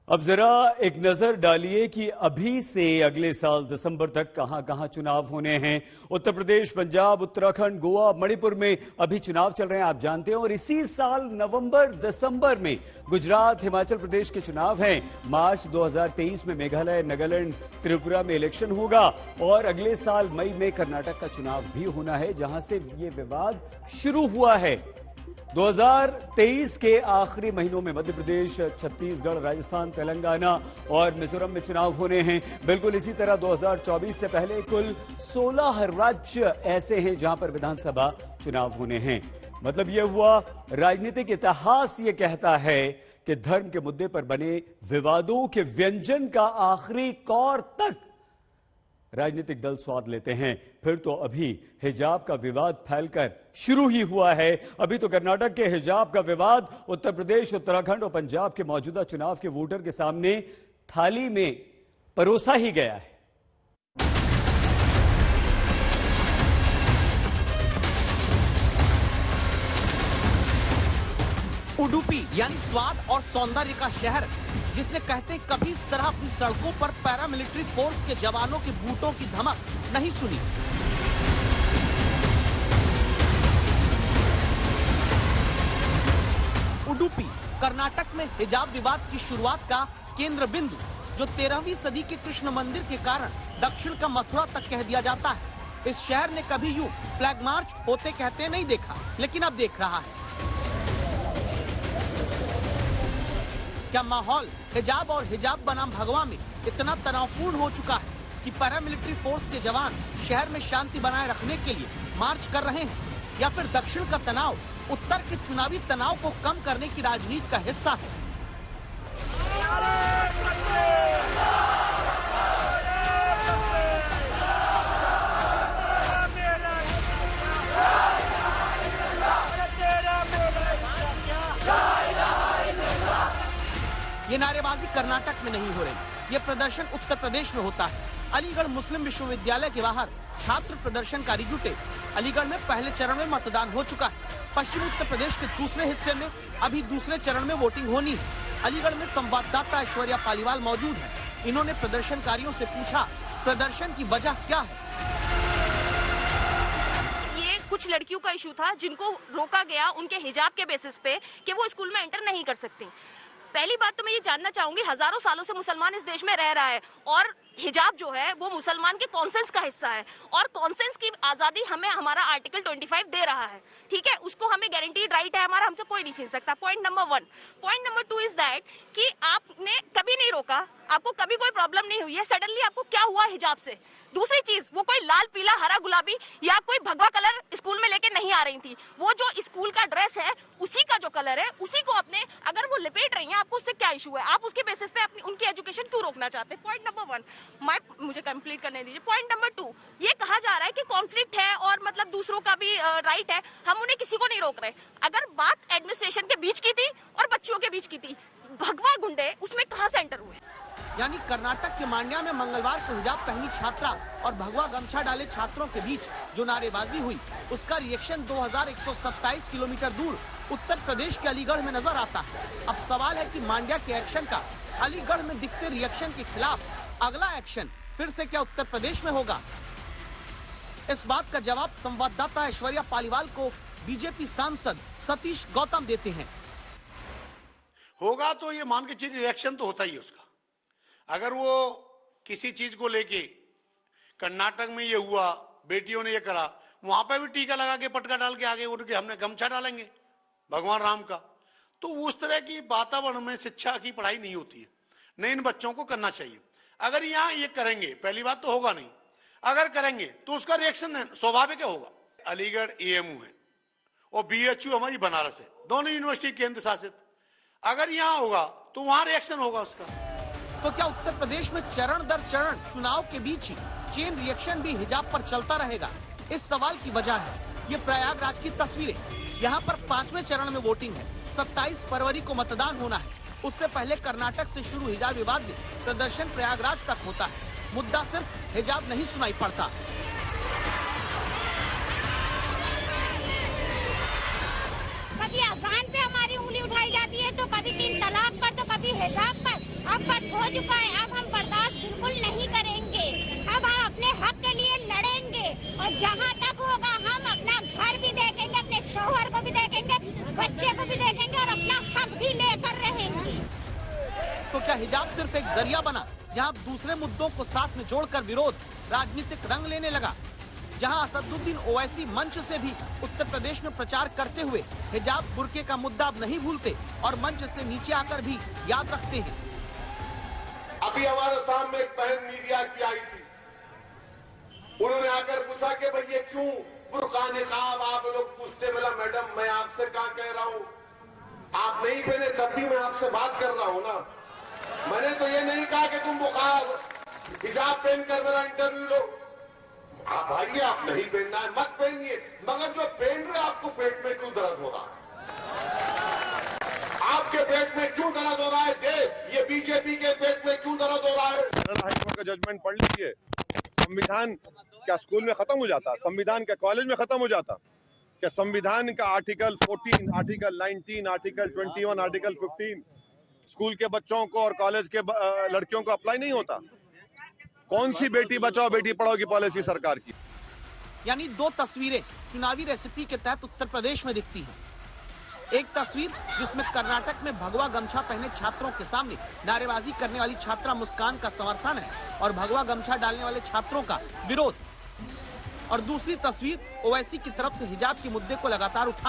अब जरा एक नजर डालिए कि अभी से अगले साल दिसंबर तक कहां कहां चुनाव होने हैं। उत्तर प्रदेश, पंजाब, उत्तराखंड, गोवा, मणिपुर में अभी चुनाव चल रहे हैं, आप जानते हैं। और इसी साल नवंबर दिसंबर में गुजरात, हिमाचल प्रदेश के चुनाव हैं। मार्च 2023 में मेघालय, नागालैंड, त्रिपुरा में इलेक्शन होगा और अगले साल मई में कर्नाटक का चुनाव भी होना है, जहां से ये विवाद शुरू हुआ है। 2023 के आखिरी महीनों में मध्य प्रदेश, छत्तीसगढ़, राजस्थान, तेलंगाना और मिजोरम में चुनाव होने हैं। बिल्कुल इसी तरह 2024 से पहले कुल 16 राज्य ऐसे हैं जहां पर विधानसभा चुनाव होने हैं। मतलब यह हुआ, राजनीतिक इतिहास यह कहता है कि धर्म के मुद्दे पर बने विवादों के व्यंजन का आखिरी कौर तक राजनीतिक दल स्वाद लेते हैं। फिर तो अभी हिजाब का विवाद फैलकर शुरू ही हुआ है। अभी तो कर्नाटक के हिजाब का विवाद उत्तर प्रदेश, उत्तराखंड और पंजाब के मौजूदा चुनाव के वोटर के सामने थाली में परोसा ही गया है। उडुपी यानी स्वाद और सौंदर्य का शहर, जिसने कहते कभी इस तरह अपनी सड़कों पर पैरामिलिट्री फोर्स के जवानों के बूटों की धमक नहीं सुनी। उडुपी कर्नाटक में हिजाब विवाद की शुरुआत का केंद्र बिंदु, जो 13वीं सदी के कृष्ण मंदिर के कारण दक्षिण का मथुरा तक कह दिया जाता है। इस शहर ने कभी यूं फ्लैग मार्च होते कहते नहीं देखा, लेकिन अब देख रहा है। क्या माहौल हिजाब और हिजाब बनाम भगवा में इतना तनावपूर्ण हो चुका है कि पैरामिलिट्री फोर्स के जवान शहर में शांति बनाए रखने के लिए मार्च कर रहे हैं, या फिर दक्षिण का तनाव उत्तर के चुनावी तनाव को कम करने की राजनीति का हिस्सा है? ये नारेबाजी कर्नाटक में नहीं हो रही, ये प्रदर्शन उत्तर प्रदेश में होता है। अलीगढ़ मुस्लिम विश्वविद्यालय के बाहर छात्र प्रदर्शनकारी जुटे। अलीगढ़ में पहले चरण में मतदान हो चुका है। पश्चिमी उत्तर प्रदेश के दूसरे हिस्से में अभी दूसरे चरण में वोटिंग होनी है। अलीगढ़ में संवाददाता ऐश्वर्या पालीवाल मौजूद है। इन्होंने प्रदर्शनकारियों से पूछा, प्रदर्शन की वजह क्या है? ये कुछ लड़कियों का इशू था जिनको रोका गया उनके हिजाब के बेसिस पे कि वो स्कूल में एंटर नहीं कर सकती। पहली बात तो मैं ये जानना चाहूंगी, हजारों सालों से मुसलमान इस देश में रह रहा है और हिजाब जो है वो मुसलमान के कॉन्सेंस का हिस्सा है और कॉन्सेंस की आजादी हमें हमारा आर्टिकल 25 दे रहा है। ठीक है, उसको हमें गारंटीड राइट है हमारा, हमसे कोई नहीं छीन सकता। Point number 1। Point number 2 is that कि आपने कभी नहीं रोका, आपको कभी कोई प्रॉब्लम नहीं हुई है, सडनली आपको क्या हुआ हिजाब से? दूसरी चीज, वो कोई लाल, पीला, हरा, गुलाबी या कोई भगवा कलर स्कूल में लेके नहीं आ रही थी। वो जो स्कूल का ड्रेस है उसी का जो कलर है उसी को अपने, अगर वो लिपेट रही हैं, आपको उससे क्या इशू है? आप उसके बेसिस पे अपनी उनकी एजुकेशन क्यों रोकना चाहते हैं? पॉइंट नंबर 1 मुझे कंप्लीट करने दीजिए। पॉइंट नंबर 2, ये कहा जा रहा है कि कॉन्फ्लिक्ट है और मतलब दूसरों का भी राइट है, हम उन्हें किसी को नहीं रोक रहे। अगर बात एडमिनिस्ट्रेशन के बीच की थी और बच्चियों के बीच की थी, भगवा गुंडे उसमें कहां से एंटर हुए? यानी कर्नाटक के मांड्या में मंगलवार को हिजाब पहनी छात्रा और भगवा गमछा डाले छात्रों के बीच जो नारेबाजी हुई, उसका रिएक्शन 2127 किलोमीटर दूर उत्तर प्रदेश के अलीगढ़ में नजर आता है। अब सवाल है कि मांड्या के एक्शन का अलीगढ़ में दिखते रिएक्शन के खिलाफ अगला एक्शन फिर से क्या उत्तर प्रदेश में होगा? इस बात का जवाब संवाददाता ऐश्वर्या पालीवाल को बीजेपी सांसद सतीश गौतम देते हैं। होगा तो ये मान के चलिए रिएक्शन तो होता ही है उसका। अगर वो किसी चीज को लेके, कर्नाटक में ये हुआ, बेटियों ने ये करा, वहां पे भी टीका लगा के पटका डाल के आगे उठ के हमने गमछा डालेंगे भगवान राम का, तो उस तरह की वातावरण में शिक्षा की पढ़ाई नहीं होती है, नहीं इन बच्चों को करना चाहिए। अगर यहाँ ये करेंगे, पहली बात तो होगा नहीं, अगर करेंगे तो उसका रिएक्शन स्वाभाविक होगा। अलीगढ़ एएमयू है और बीएचयू हमारी बनारस है, दोनों यूनिवर्सिटी केंद्र शासित। अगर यहाँ होगा तो वहां रिएक्शन होगा उसका। तो क्या उत्तर प्रदेश में चरण दर चरण चुनाव के बीच ही चेन रिएक्शन भी हिजाब पर चलता रहेगा? इस सवाल की वजह है ये प्रयागराज की तस्वीरें। यहाँ पर 5वें चरण में वोटिंग है। 27 फरवरी को मतदान होना है। उससे पहले कर्नाटक से शुरू हिजाब विवाद में प्रदर्शन प्रयागराज तक होता है। मुद्दा सिर्फ हिजाब नहीं सुनाई पड़ता। कभी अजान पे हमारी उंगली उठाई जाती है, तो कभी 3 तलाक पर, तो कभी हिजाब पर। अब बर्दाश्त हो चुका है, अब हम बर्दाश्त बिल्कुल नहीं करेंगे। अब हम अपने हक के लिए लड़ेंगे और जहाँ तक होगा हम अपना घर भी देखेंगे, अपने शौहर को भी देखेंगे, बच्चे को भी देखेंगे और अपना हक भी लेकर रहेंगे। तो क्या हिजाब सिर्फ एक जरिया बना, जहां दूसरे मुद्दों को साथ में जोड़कर विरोध राजनीतिक रंग लेने लगा? जहां असदुद्दीन ओवैसी मंच से भी उत्तर प्रदेश में प्रचार करते हुए हिजाब बुर्के का मुद्दा अब नहीं भूलते और मंच से नीचे आकर भी याद रखते हैं। अभी हमारे सामने एक बहन मीडिया की आई थी, उन्होंने आकर पूछा कि भाई ये क्यों बुर्का निकाब? आप लोग पूछते, बोला मैडम मैं आपसे क्या कह रहा हूँ, आप नहीं पहने तब भी मैं आपसे बात कर रहा हूँ ना। मैंने तो ये नहीं कहा कि तुम बुखार हिजाब पहनकर मेरा इंटरव्यू लो। आप भाई आप नहीं पहनना है मत पहनिए, मगर जो पहन रहे आपको पेट में क्यों दर्द हो रहा है? आपके पेट में क्यों दर्द हो रहा है? ये बीजेपी के पेट में क्यों दर्द हो रहा है? हाईकोर्ट का जजमेंट पढ़ लीजिए। संविधान क्या स्कूल में खत्म हो जाता? संविधान क्या कॉलेज में खत्म हो जाता? क्या संविधान का article 14, article 19, article 21, article 15 school के बच्चों को और कॉलेज के लड़कियों को अप्लाई नहीं होता? कौन सी बेटी बचाओ बेटी पढ़ाओ की पॉलिसी सरकार की? यानी दो तस्वीरें चुनावी रेसिपी के तहत उत्तर प्रदेश में दिखती हैं। एक तस्वीर जिसमें कर्नाटक में भगवा गमछा पहने छात्रों के सामने नारेबाजी करने वाली छात्रा मुस्कान का समर्थन है और भगवा गमछा डालने वाले छात्रों का विरोध, और दूसरी तस्वीर ओवैसी की तरफ से हिजाब के मुद्दे को लगातार उठाना।